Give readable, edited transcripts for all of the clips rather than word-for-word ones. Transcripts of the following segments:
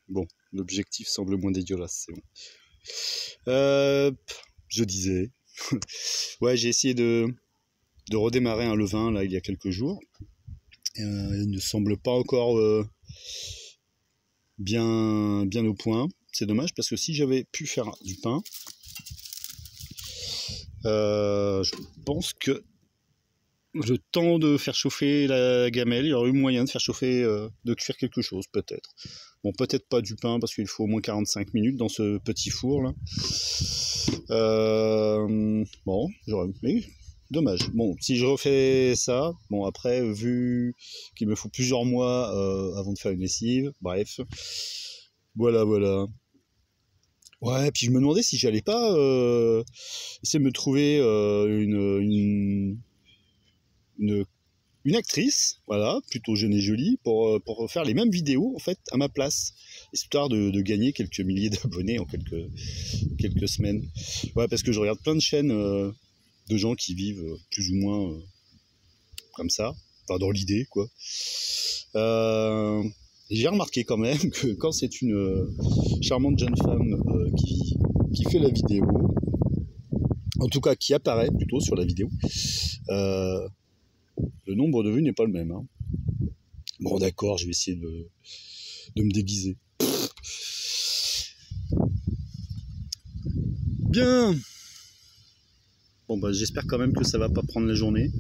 Bon, l'objectif semble moins dégueulasse, c'est bon. Je disais... ouais, j'ai essayé de redémarrer un levain, là, il y a quelques jours. Il ne semble pas encore bien au point. C'est dommage, parce que si j'avais pu faire du pain, je pense que le temps de faire chauffer la gamelle, il y aurait eu moyen de faire chauffer, de cuire quelque chose, peut-être. Bon, peut-être pas du pain, parce qu'il faut au moins 45 minutes dans ce petit four, là. Bon, mais dommage. Bon, si je refais ça, bon, après, vu qu'il me faut plusieurs mois avant de faire une lessive, bref. Voilà. Ouais, puis je me demandais si j'allais pas essayer de me trouver une actrice, voilà, plutôt jeune et jolie, pour faire les mêmes vidéos, en fait, à ma place, histoire de gagner quelques milliers d'abonnés en quelques semaines. Ouais, parce que je regarde plein de chaînes de gens qui vivent plus ou moins comme ça, enfin, dans l'idée, quoi. J'ai remarqué quand même que quand c'est une charmante jeune femme qui fait la vidéo, en tout cas qui apparaît plutôt sur la vidéo, le nombre de vues n'est pas le même. Hein. Bon, d'accord, je vais essayer de me déguiser. Bien. Bon, bah, j'espère quand même que ça va pas prendre la journée.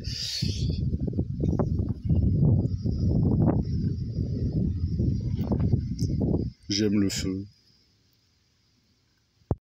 J'aime le feu.